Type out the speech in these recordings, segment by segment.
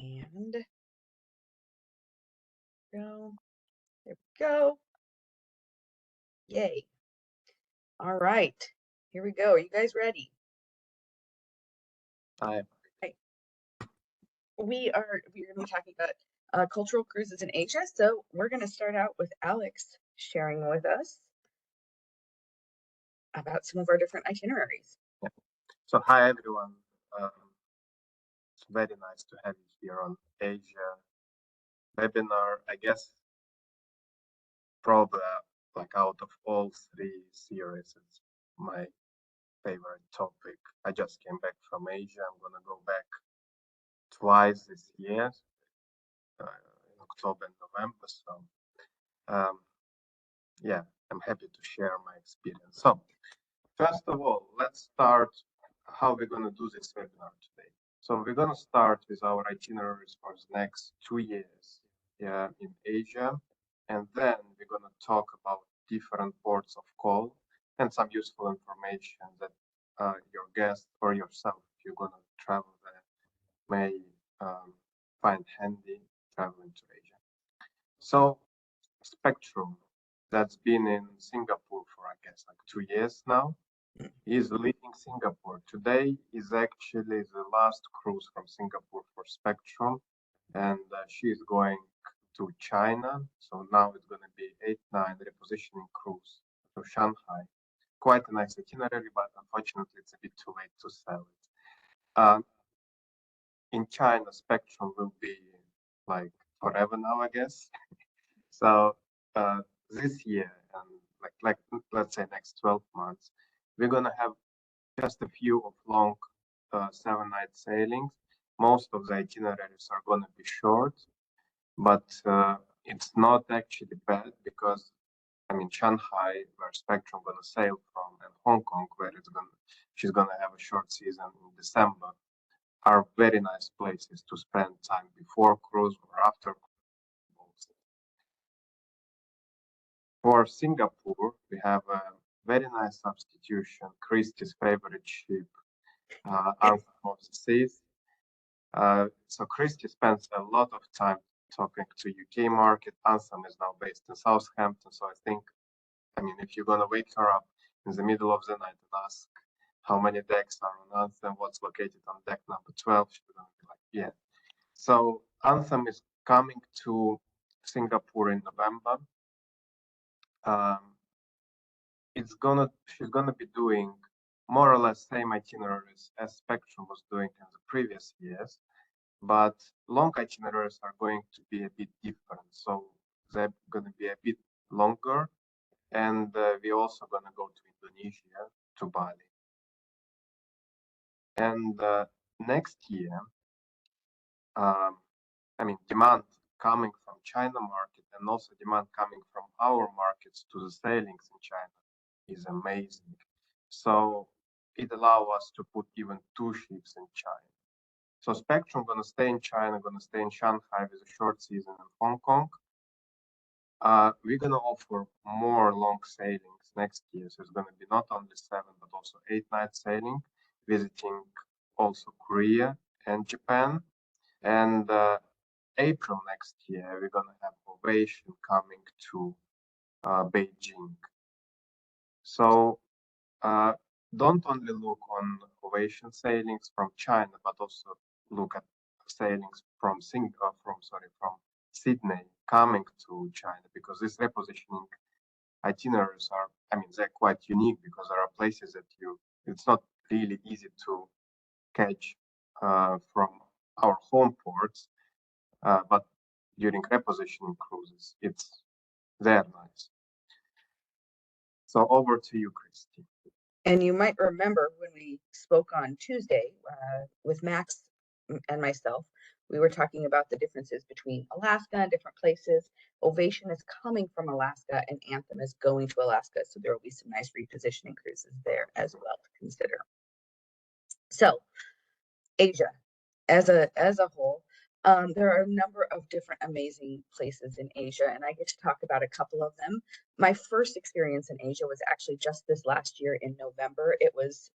And go. There we go. Yay. All right. Here we go. Are you guys ready? Hi. Right. We're going to be talking about cultural cruises in Asia. So we're going to start out with Alex sharing with us about some of our different itineraries. Yeah. So hi everyone. It's very nice to have you here on Asia webinar. I guess probably like out of all three series, it's my favorite topic. I just came back from Asia. I'm gonna go back twice this year, in October and November. So yeah, I'm happy to share my experience. So first of all, let's start how we're gonna do this webinar today. So we're gonna start with our itineraries for the next 2 years in Asia, and then we're gonna talk about different ports of call and some useful information that your guest or yourself, if you're gonna travel there, may find handy traveling to Asia. So Spectrum, that's been in Singapore for I guess like 2 years now, is leaving Singapore. Today is actually the last cruise from Singapore for Spectrum, and she is going to China. So now it's going to be 8-9 repositioning cruise to Shanghai. Quite a nice itinerary, but unfortunately it's a bit too late to sell it. In China, Spectrum will be like forever now, I guess. So this year and like let's say next 12 months, we're gonna have just a few of long 7-night sailings. Most of the itineraries are gonna be short, but it's not actually bad because I mean Shanghai, where Spectrum gonna sail from, and Hong Kong, where she's gonna have a short season in December, are very nice places to spend time before cruise or after cruise. For Singapore, we have a very nice substitution, Christie's favorite ship, Anthem of the Seas. So Christie spends a lot of time talking to UK market. Anthem is now based in Southampton, so I mean, if you're gonna wake her up in the middle of the night and ask how many decks are on Anthem, what's located on deck number 12, she's gonna be like, yeah. So Anthem is coming to Singapore in November. She's gonna be doing more or less same itineraries as Spectrum was doing in the previous years, but long itineraries are going to be a bit different. So they're gonna be a bit longer, and we're also gonna go to Indonesia, to Bali. And next year, I mean, demand coming from China market and also demand coming from our markets to the sailings in China is amazing. So it allows us to put even 2 ships in China. So Spectrum gonna stay in China, gonna stay in Shanghai with a short season in Hong Kong. We're gonna offer more long sailings next year. So it's gonna be not only 7, but also 8-night sailing, visiting also Korea and Japan. And April next year, we're gonna have Ovation coming to Beijing. So don't only look on Ovation sailings from China, but also look at sailings from Sydney coming to China, because these repositioning itineraries are, I mean, they're quite unique because there are places that it's not really easy to catch from our home ports, but during repositioning cruises, they're nice. So over to you, Christy. And you might remember when we spoke on Tuesday with Max and myself, we were talking about the differences between Alaska and different places. Ovation is coming from Alaska and Anthem is going to Alaska. So there will be some nice repositioning cruises there as well to consider. So Asia as a whole, there are a number of different amazing places in Asia, and I get to talk about a couple of them. My first experience in Asia was actually just this last year in November. It was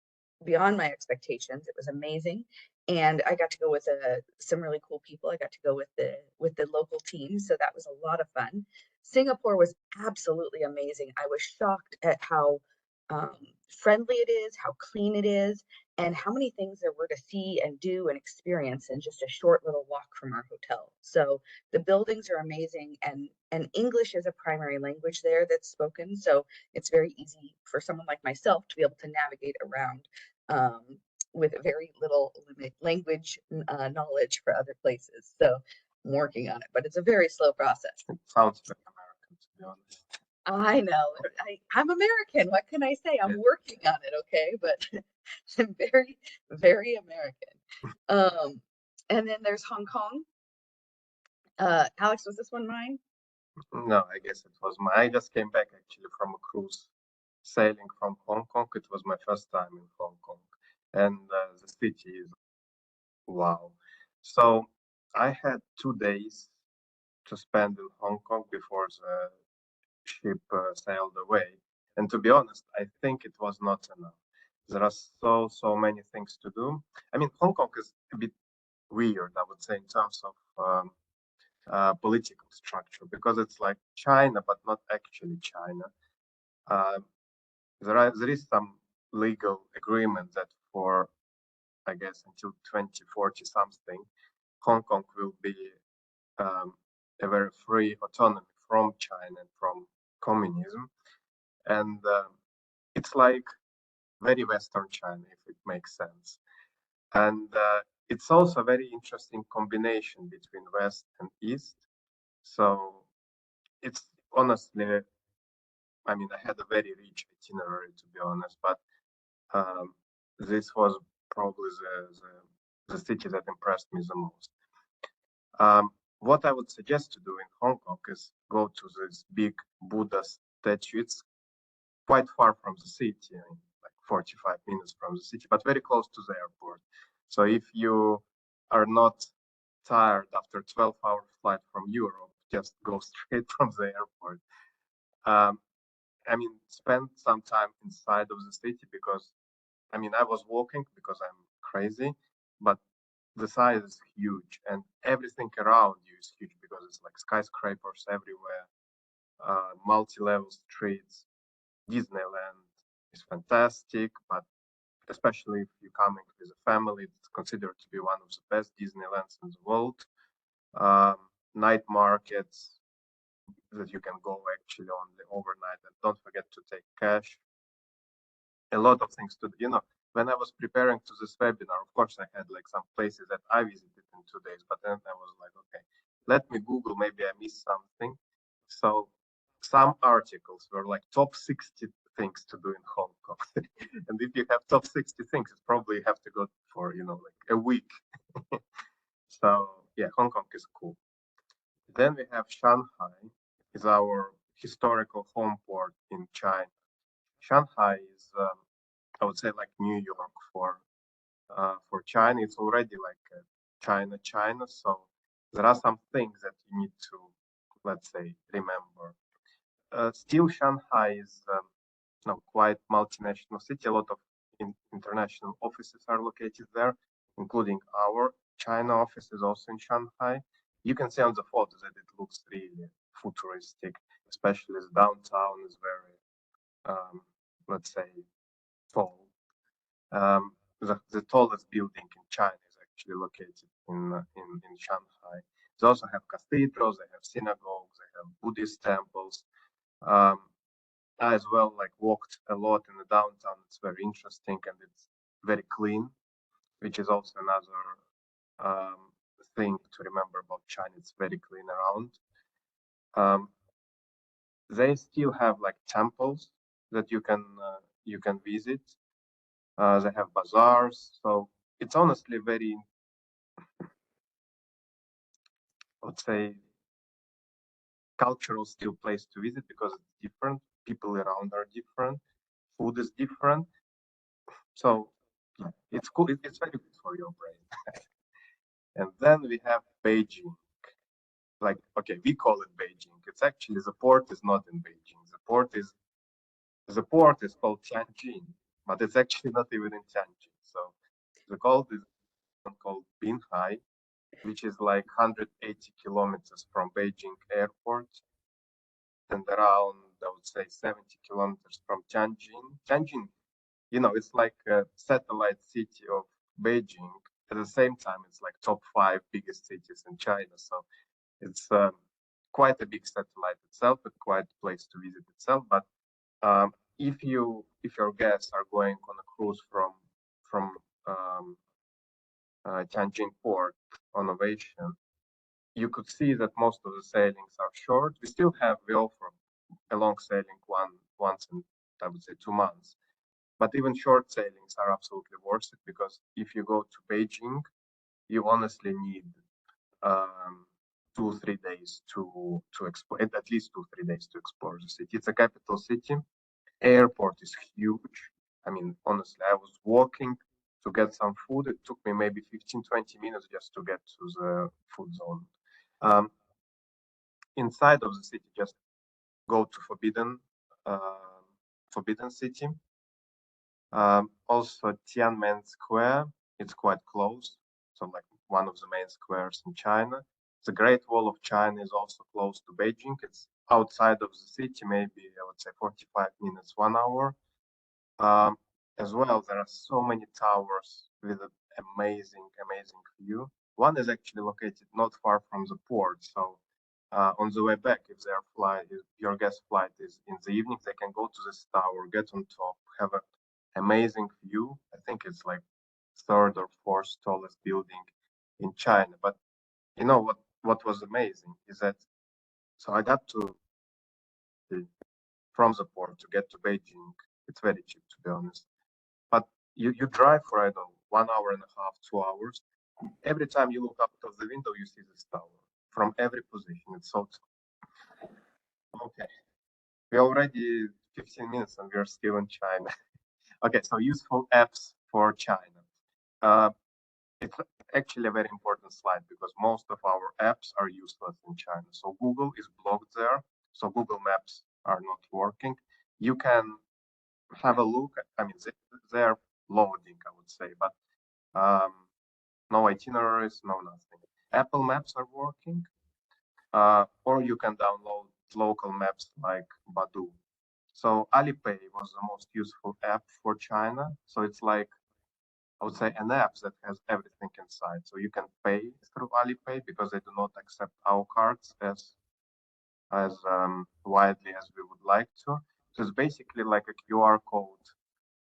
beyond my expectations. It was amazing. and I got to go with some really cool people. I got to go with the local team, so that was a lot of fun. Singapore was absolutely amazing. I was shocked at how friendly it is, how clean it is, and how many things there were to see and do and experience in just a short little walk from our hotel. So the buildings are amazing, and English is a primary language there that's spoken, so it's very easy for someone like myself to be able to navigate around with very little language knowledge for other places. So I'm working on it, but it's a very slow process. It sounds very American, to be honest. I know. I'm American. What can I say? I'm working on it, okay? But I'm very, very American. And then there's Hong Kong. Alex, was this one mine? No, I guess it was I just came back actually from a cruise sailing from Hong Kong. It was my first time in Hong Kong, and the city is wow. So I had 2 days to spend in Hong Kong before the ship sailed away. And to be honest, I think it was not enough. There are so many things to do. I mean, Hong Kong is a bit weird, I would say, in terms of political structure, because it's like China, but not actually China. There is some legal agreement that for, I guess, until 2040 something, Hong Kong will be a very free autonomy from China and from communism. And it's like very Western China, if it makes sense. And it's also a very interesting combination between West and East. So it's honestly, I mean, I had a very rich itinerary, to be honest, but this was probably the city that impressed me the most. What I would suggest to do in Hong Kong is go to this big Buddha statue. It's quite far from the city, I mean, like 45 minutes from the city, but very close to the airport. So if you are not tired after 12-hour flight from Europe, just go straight from the airport. I mean, spend some time inside of the city, because, I mean, I was walking because I'm crazy, but the size is huge and everything around you is huge because it's like skyscrapers everywhere, multi-level streets. Disneyland is fantastic, but especially if you're coming with a family, it's considered to be one of the best Disneylands in the world. Night markets that you can go actually only overnight, and don't forget to take cash. A lot of things to do. You know, when I was preparing to this webinar, of course, I had like some places that I visited in 2 days, but then I was like, okay, let me Google, maybe I missed something. So some articles were like top 60 things to do in Hong Kong. And if you have top 60 things, you probably have to go for, you know, like a week. So yeah, Hong Kong is cool. Then we have Shanghai, is our historical home port in China. Shanghai is, I would say, like New York for China. It's already like China. So there are some things that you need to, let's say, remember. Still, Shanghai is quite multinational city. A lot of international offices are located there, including our China office is also in Shanghai. You can see on the photos that it looks really futuristic, especially the downtown is very, let's say, tall. The tallest building in China is actually located in Shanghai. They also have cathedrals, they have synagogues, they have Buddhist temples. I as well like walked a lot in the downtown. It's very interesting and it's very clean, which is also another thing to remember about China. It's very clean around. They still have like temples that you can visit. They have bazaars, so it's honestly very, I would say, cultural still place to visit because it's different. People around are different. Food is different. So it's cool. It's very good for your brain. And then we have Beijing. Like, okay, we call it Beijing. It's actually the port is not in Beijing. The port is called Tianjin, but it's actually not even in Tianjin. So the call is Binhai, which is like 180 kilometers from Beijing airport, and around, I would say, 70 kilometers from Tianjin. Tianjin, it's like a satellite city of Beijing. At the same time, it's like top 5 biggest cities in China. So it's quite a big satellite itself, but quite a place to visit itself. But if your guests are going on a cruise from Tianjin port on Ovation, you could see that most of the sailings are short. We offer a long sailing once in, I would say, 2 months. But even short sailings are absolutely worth it, because if you go to Beijing, you honestly need 2-3 days to explore, at least 2-3 days to explore the city. It's a capital city. Airport is huge. I mean, honestly, I was walking to get some food. It took me maybe 15-20 minutes just to get to the food zone. Inside of the city, just go to Forbidden City. Also Tiananmen Square, it's quite close, so like one of the main squares in China. The Great Wall of China is also close to Beijing. It's outside of the city, maybe I would say 45 minutes, 1 hour. As well, there are so many towers with an amazing view. One is actually located not far from the port, so on the way back, if your guest flight is in the evening, they can go to this tower, get on top, have an amazing view. I think it's like 3rd or 4th tallest building in China. But you know what was amazing is that, so I got from the port to get to Beijing. It's very cheap, to be honest. But you drive for, I don't know, 1.5 hours, 2 hours. Every time you look out of the window, you see this tower from every position. It's so tall. Okay. We're already 15 minutes and we're still in China. Okay, so useful apps for China. It's actually a very important slide, because most of our apps are useless in China. So Google is blocked there. So Google Maps are not working. You can have a look. I mean, they're loading, I would say, but no itineraries, no nothing. Apple Maps are working, or you can download local maps like Badu. So Alipay was the most useful app for China. So it's like, I would say, an app that has everything inside. So you can pay through Alipay, because they do not accept our cards as widely as we would like to. So it's basically like a QR code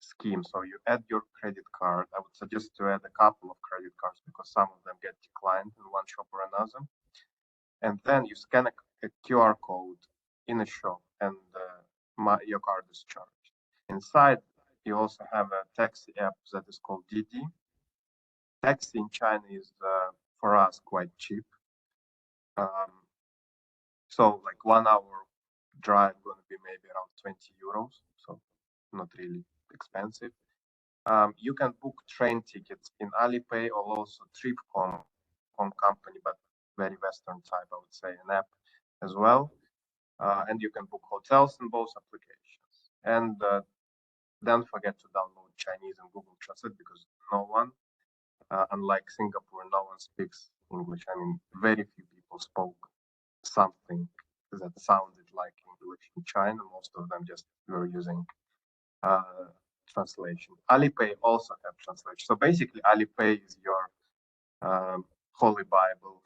scheme. So you add your credit card. I would suggest to add a couple of credit cards, because some of them get declined in one shop or another. And then you scan a QR code in a shop, and your card is charged. Inside, you also have a taxi app that is called Didi. Taxi in China is, for us, quite cheap. So like 1 hour drive going to be maybe around 20 euros. So not really expensive. You can book train tickets in Alipay, or also Trip.com company, but very Western type, I would say, an app as well. And you can book hotels in both applications. And don't forget to download Chinese and Google Translate, because no one, unlike Singapore, no one speaks English. I mean, very few people spoke something that sounded like English in China. Most of them just were using translation. Alipay also have translation. So basically, Alipay is your holy Bible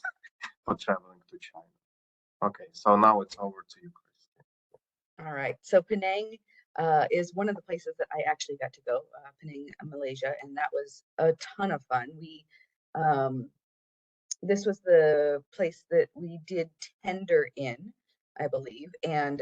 for traveling to China. Okay, so now it's over to you, Christy. All right. So Penang is one of the places that I actually got to go, Penang, Malaysia, and that was a ton of fun. This was the place that we did tender in, I believe, and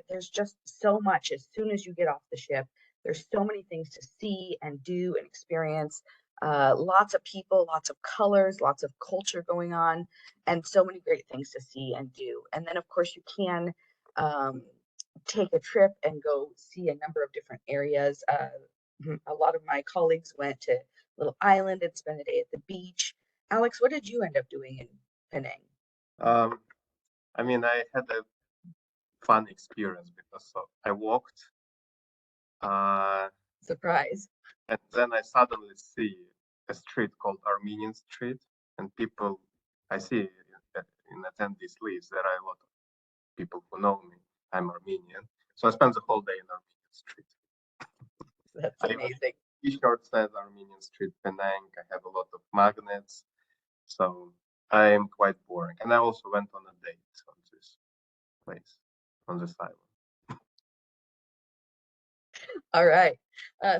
there's just so much. As soon as you get off the ship, there's so many things to see and do and experience. Lots of people, lots of colors, lots of culture going on, and so many great things to see and do. And then, of course, you can take a trip and go see a number of different areas. A lot of my colleagues went to little island and spent a day at the beach. Alex, what did you end up doing in Penang? I mean, I had a fun experience, because I walked, Surprise. and then I suddenly see a street called Armenian Street, and people I see in attendees list there are a lot of people who know me. I'm Armenian, so I spend the whole day in Armenian Street. That's I even amazing. T-shirt says Armenian Street Penang. I have a lot of magnets, so I am quite boring. And I also went on a date on this place, on this island. All right.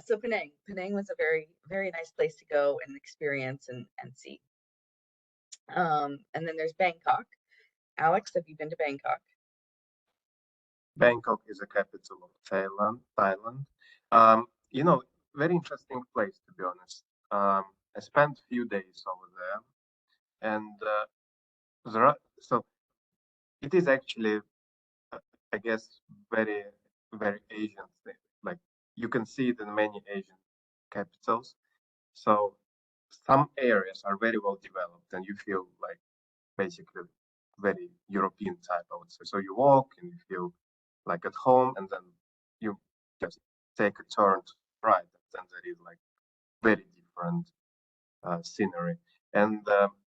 So Penang. Penang was a very, very nice place to go and experience and see. And then there's Bangkok. Alex, have you been to Bangkok? Bangkok is the capital of Thailand. You know, very interesting place to be honest. I spent a few days over there, and so it is actually, I guess, very, very Asian thing. Like you can see it in many Asian capitals. So some areas are very well developed, and you feel like basically very European type, I would say. So you walk and you feel like at home, and then you just take a turn to the right, and then there is like very different scenery. And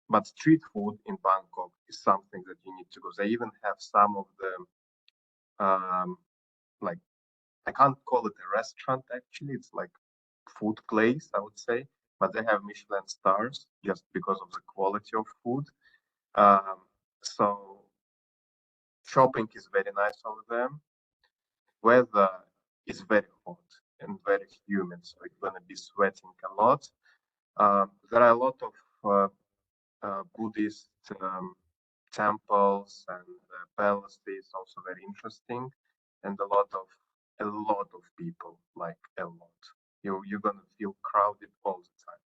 but street food in Bangkok is something that you need to go. They even have some of the like, I can't call it a restaurant actually. It's like food place, I would say, but they have Michelin stars just because of the quality of food. So shopping is very nice over there. Weather is very hot and very humid, so you're gonna be sweating a lot. There are a lot of Buddhist temples and palaces, also very interesting, and a lot of people, like a lot. You're gonna feel crowded all the time.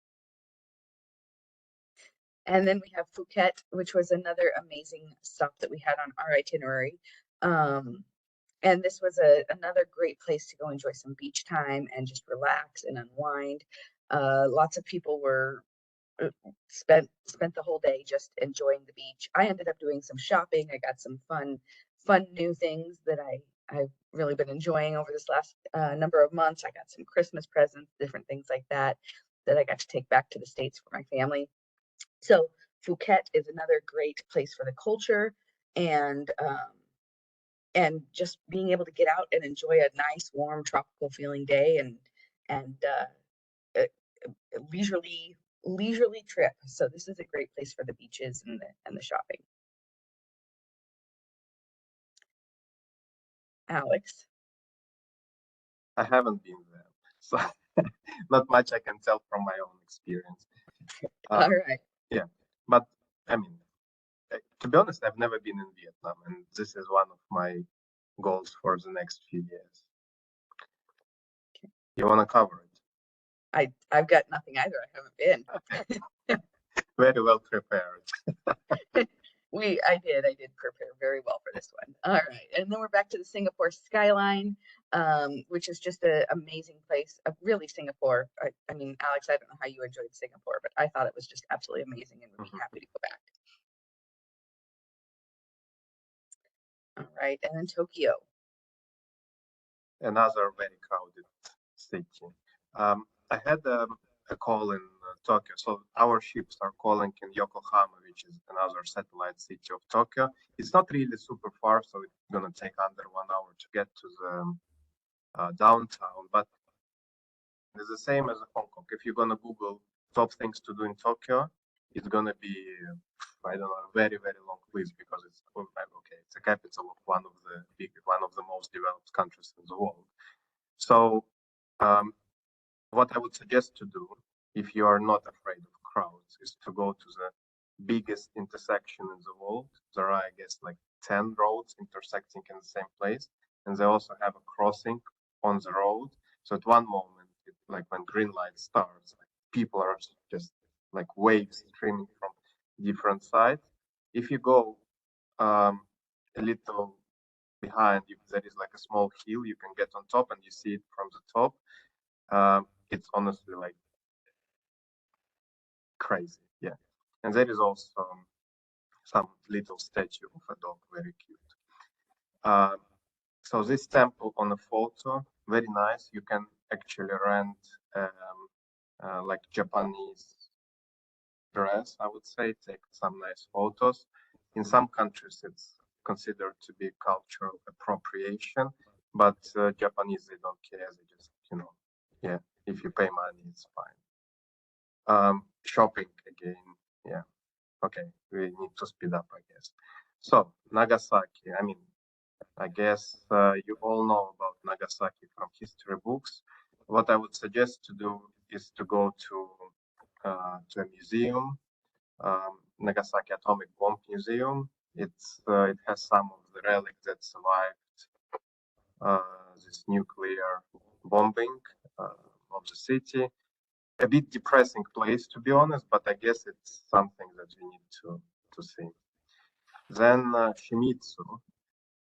And then we have Phuket, which was another amazing stop that we had on our itinerary. And this was another great place to go enjoy some beach time and just relax and unwind. Lots of people were spent the whole day just enjoying the beach. I ended up doing some shopping. I got some fun new things that I've really been enjoying over this last number of months. I got some Christmas presents, different things like that that I got to take back to the States for my family. So Phuket is another great place for the culture and just being able to get out and enjoy a nice, warm, tropical feeling day and a leisurely trip. So this is a great place for the beaches and the shopping. Alex. I haven't been there, so not much I can tell from my own experience. All right. Yeah, but I mean, to be honest, I've never been in Vietnam, and this is one of my goals for the next few years. You want to cover it? I've got nothing either. I haven't been. Very well prepared. I did prepare very well for this one. All right. And then we're back to the Singapore skyline, which is just an amazing place. Really Singapore. I mean, Alex, I don't know how you enjoyed Singapore, but I thought it was just absolutely amazing and would be happy to go back. All right. And then Tokyo. Another very crowded city. I had a call in Tokyo. So our ships are calling in Yokohama, which is another satellite city of Tokyo. It's not really super far, so it's gonna take under 1 hour to get to the downtown. But it's the same as Hong Kong. If you're gonna Google top things to do in Tokyo, it's gonna be, I don't know, a very, very long list because it's okay. It's the capital of one of the most developed countries in the world. So what I would suggest to do, if you are not afraid of crowds, is to go to the biggest intersection in the world. There are, I guess, like 10 roads intersecting in the same place, and they also have a crossing on the road. So at one moment, like when green light starts, like, people are just like waves streaming from different sides. If you go a little behind, if there is like a small hill, you can get on top and you see it from the top. It's honestly like crazy, yeah. And there is also some little statue of a dog, very cute. So this temple on a photo, very nice. You can actually rent like Japanese dress, I would say, take some nice photos. In some countries, it's considered to be cultural appropriation, but Japanese, they don't care. They just, yeah, if you pay money, it's fine. Shopping again, yeah. Okay, we need to speed up, I guess. So Nagasaki, I guess you all know about Nagasaki from history books. What I would suggest to do is to go to a museum, Nagasaki Atomic Bomb Museum. It has some of the relics that survived this nuclear bombing of the city. A bit depressing place, to be honest, but I guess it's something that we need to see. Then Shimizu.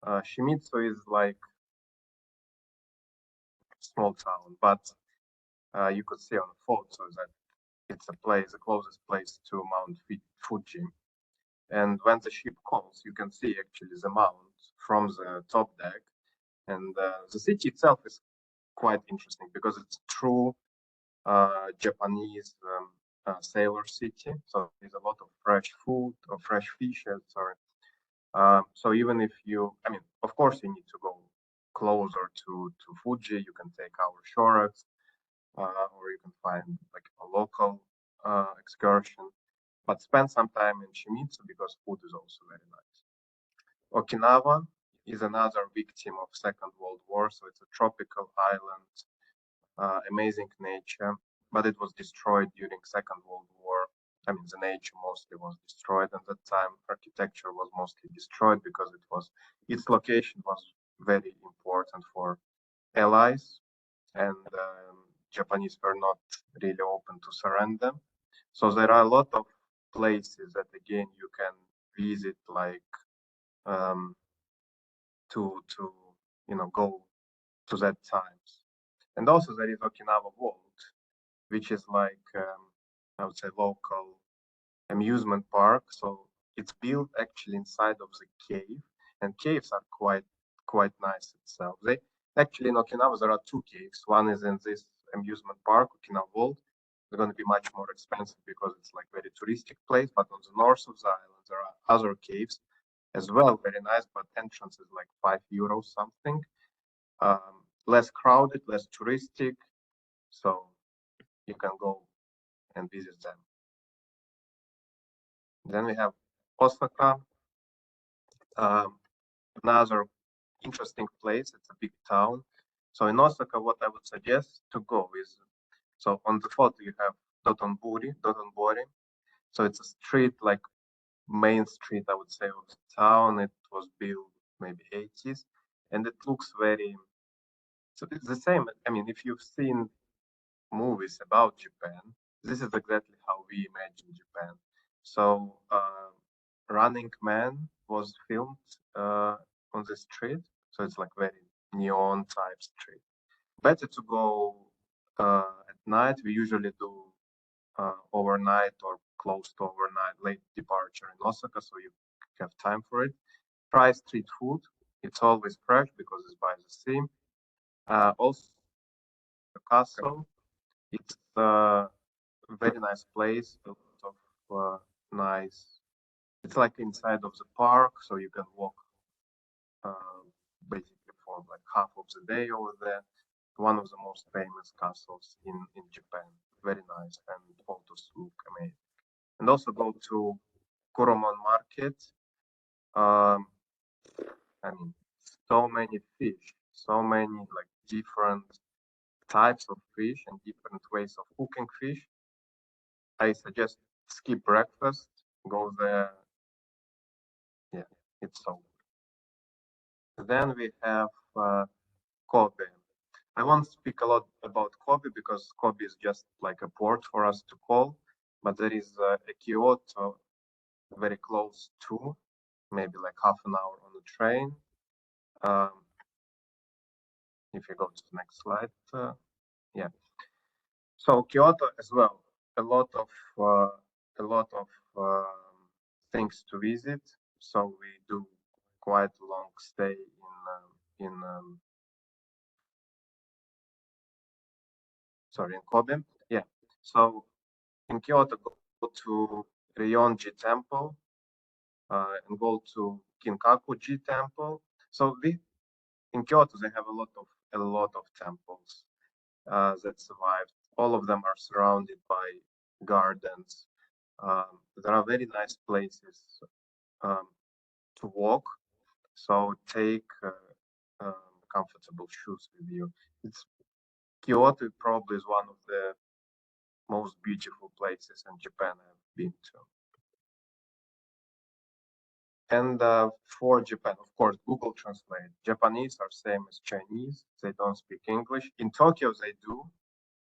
Shimizu is like a small town, but you could see on the photo that it's the closest place to Mount Fuji. And when the ship calls, you can see actually the mount from the top deck. And the city itself is quite interesting because it's true Japanese sailor city. So there's a lot of fresh food or fresh fish, sorry. So even if of course you need to go closer to Fuji, you can take our Shorex, or you can find like a local excursion, but spend some time in Shimizu because food is also very nice. Okinawa is another victim of Second World War, so it's a tropical island, amazing nature, but it was destroyed during Second World War. The nature mostly was destroyed at that time. Architecture was mostly destroyed because its location was very important for Allies, and Japanese were not really open to surrender. So there are a lot of places that again you can visit, like to go to that times. And also there is Okinawa World, which is like I would say local amusement park. So it's built actually inside of the cave, and caves are quite nice itself. They actually in Okinawa there are two caves. One is in this amusement park, Okinawa World. It's going to be much more expensive because it's like very touristic place. But on the north of the island there are other caves as well, very nice. But entrance is like €5 something. Less crowded, less touristic, so you can go and visit them. Then we have Osaka, another interesting place. It's a big town. So in Osaka, what I would suggest to go is, so on the photo you have Dotonbori. So it's a street, like main street, I would say, of the town. It was built maybe 80s, and it looks very, so it's the same. If you've seen movies about Japan, this is exactly how we imagine Japan. So Running Man was filmed on the street, so it's like very neon type street. Better to go at night. We usually do overnight or close to overnight, late departure in Osaka, so you have time for it. Try street food. It's always fresh because it's by the sea. Also, the castle. It's a very nice place. A lot of nice. It's like inside of the park, so you can walk basically for like half of the day over there. One of the most famous castles in Japan. Very nice, and photos look amazing. And also go to Kuromon Market. So many fish, so many like different types of fish and different ways of cooking fish. I suggest skip breakfast, go there. Yeah, it's so good. Then we have Kobe. I won't speak a lot about Kobe because Kobe is just like a port for us to call, but there is a Kyoto very close to, maybe like half an hour on the train. If you go to the next slide, yeah. So Kyoto as well, a lot of things to visit. So we do quite a long stay in Kobe. Yeah. So in Kyoto, go to Ryoanji Temple and go to Kinkaku-ji Temple. So in Kyoto, they have a lot of temples that survived. All of them are surrounded by gardens. There are very nice places to walk. So take comfortable shoes with you. Kyoto probably is one of the most beautiful places in Japan I've been to. And for Japan, of course, Google Translate. Japanese are same as Chinese. They don't speak English. In Tokyo, they do.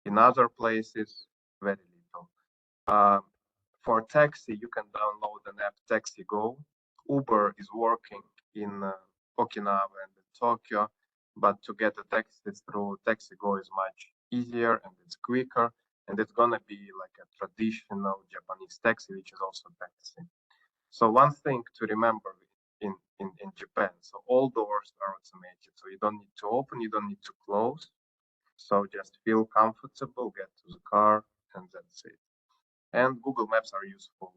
In other places, very little. For taxi, you can download an app, Taxi Go. Uber is working in Okinawa and in Tokyo, but to get a taxi through Taxi Go is much easier and it's quicker, and it's gonna be like a traditional Japanese taxi, which is also taxi. So one thing to remember in Japan, so all doors are automated, so you don't need to open, you don't need to close. So just feel comfortable, get to the car, and that's it. And Google Maps are useful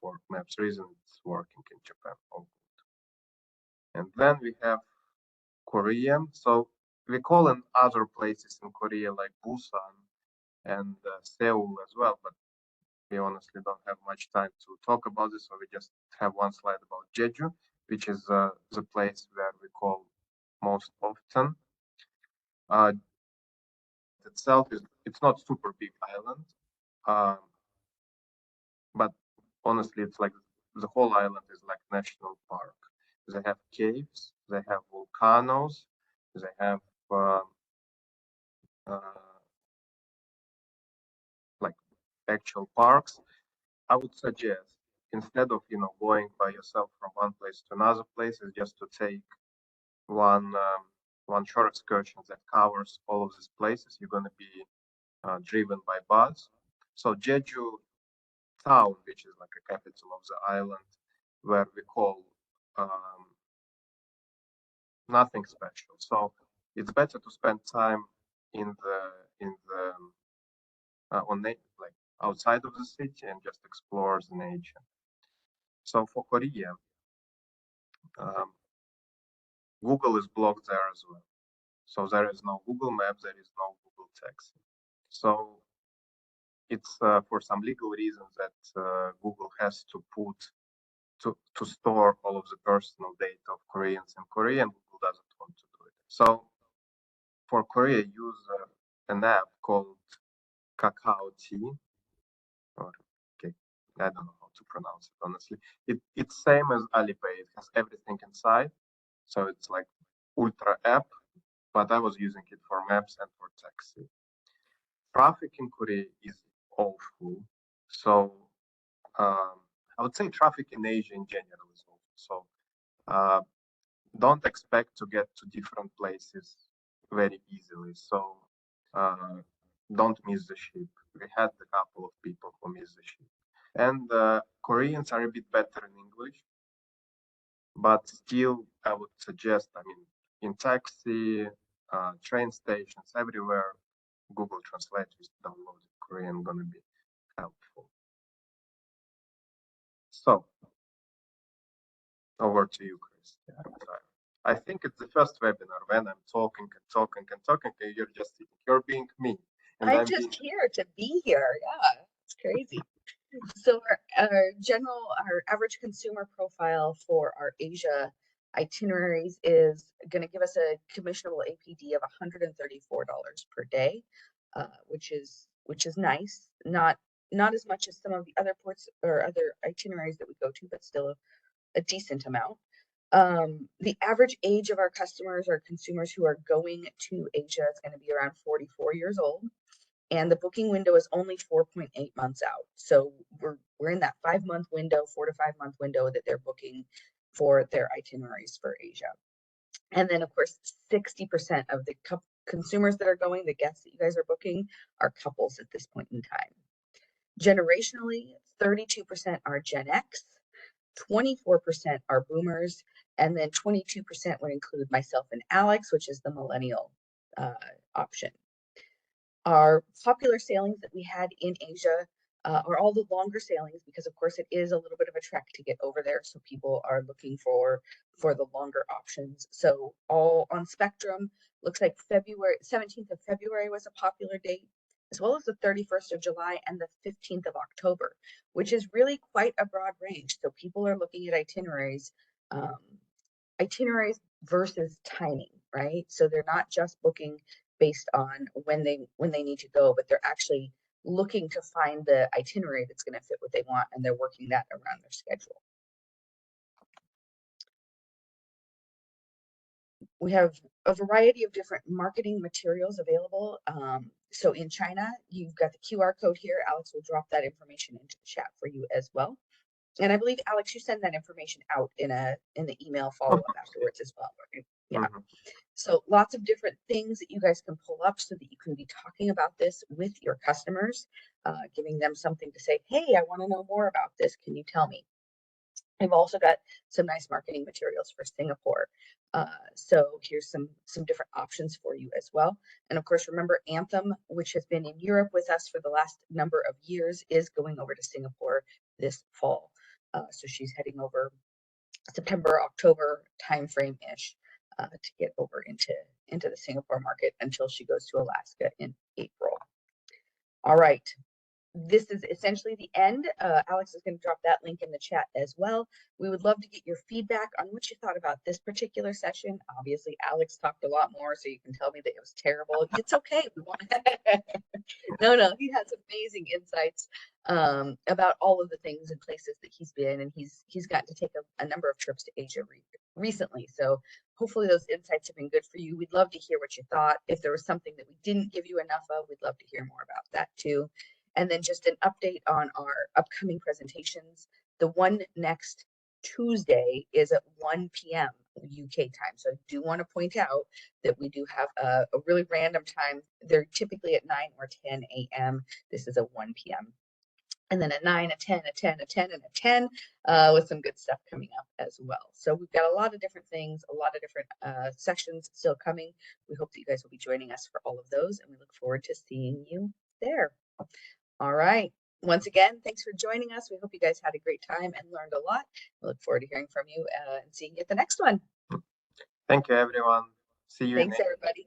for maps reasons. It's working in Japan. All good. And then we have Korea. So we call in other places in Korea like Busan and Seoul as well, but we honestly don't have much time to talk about this, so we just have one slide about Jeju, which is the place where we call most often. Itself it's not super big island, but honestly, it's like the whole island is like national park. They have caves, they have volcanoes, they have like actual parks. I would suggest instead of going by yourself from one place to another place, is just to take one short excursion that covers all of these places. You're going to be driven by bus. So Jeju town, which is like a capital of the island, where we call nothing special. So it's better to spend time in the on like outside of the city and just explore the nature. So for Korea, Google is blocked there as well. So there is no Google Maps, there is no Google Taxi. So it's for some legal reasons that Google has to put to store all of the personal data of Koreans in Korea, and Google doesn't want to do it. So for Korea, use an app called Kakao T, or okay, I don't know how to pronounce it honestly. It's same as Alipay. It has everything inside, so it's like ultra app. But I was using it for maps and for taxi. Traffic in Korea is awful. So I would say traffic in Asia in general is awful. So don't expect to get to different places very easily. So don't miss the ship. We had a couple of people who missed the ship. And Koreans are a bit better in English, but still, I would suggest, I mean, in taxi, train stations, everywhere, Google Translate is downloaded Korean gonna be helpful. So, over to you, Chris. Yeah, I think it's the first webinar when I'm talking and talking and talking, and you're just sitting. You're being me. And I'm just here to be here. Yeah, it's crazy. So our average consumer profile for our Asia itineraries is going to give us a commissionable APD of $134 per day, which is nice. Not as much as some of the other ports or other itineraries that we go to, but still a decent amount. The average age of our customers or consumers who are going to Asia is going to be around 44 years old. And the booking window is only 4.8 months out. So we're in that 5-month window, 4 to 5 month window that they're booking for their itineraries for Asia. And then of course, 60% of the consumers that are going, the guests that you guys are booking, are couples at this point in time. Generationally, 32% are Gen X, 24% are boomers, and then 22% would include myself and Alex, which is the millennial option. Our popular sailings that we had in Asia are all the longer sailings because, of course, it is a little bit of a trek to get over there. So people are looking for the longer options. So all on Spectrum, looks like February 17th of February was a popular date, as well as the 31st of July and the 15th of October, which is really quite a broad range. So people are looking at um, itineraries versus timing, right? So they're not just booking based on when they need to go, but they're actually looking to find the itinerary that's going to fit what they want, and they're working that around their schedule. We have a variety of different marketing materials available. So in China, you've got the QR code here. Alex will drop that information into the chat for you as well. And I believe, Alex, you send that information out in the email follow-up afterwards as well. Right? Yeah. Mm-hmm. So lots of different things that you guys can pull up so that you can be talking about this with your customers, giving them something to say, hey, I want to know more about this. Can you tell me? I've also got some nice marketing materials for Singapore. So here's some different options for you as well. And of course, remember Anthem, which has been in Europe with us for the last number of years, is going over to Singapore this fall. So she's heading over September, October timeframe-ish to get over into the Singapore market until she goes to Alaska in April. All right. This is essentially the end. Alex is going to drop that link in the chat as well. We would love to get your feedback on what you thought about this particular session. Obviously, Alex talked a lot more, so you can tell me that it was terrible. It's okay. No, he has amazing insights about all of the things and places that he's been, and he's gotten to take a number of trips to Asia recently. So hopefully those insights have been good for you. We'd love to hear what you thought. If there was something that we didn't give you enough of, we'd love to hear more about that too. And then just an update on our upcoming presentations. The one next Tuesday is at 1 p.m. UK time. So I do want to point out that we do have a really random time. They're typically at 9 or 10 a.m. This is at 1 p.m. And then a 9, a 10, a 10, a 10, and a 10 with some good stuff coming up as well. So we've got a lot of different things, a lot of different sessions still coming. We hope that you guys will be joining us for all of those, and we look forward to seeing you there. All right. Once again, thanks for joining us. We hope you guys had a great time and learned a lot. We look forward to hearing from you and seeing you at the next one. Thank you, everyone. See you. Thanks, everybody.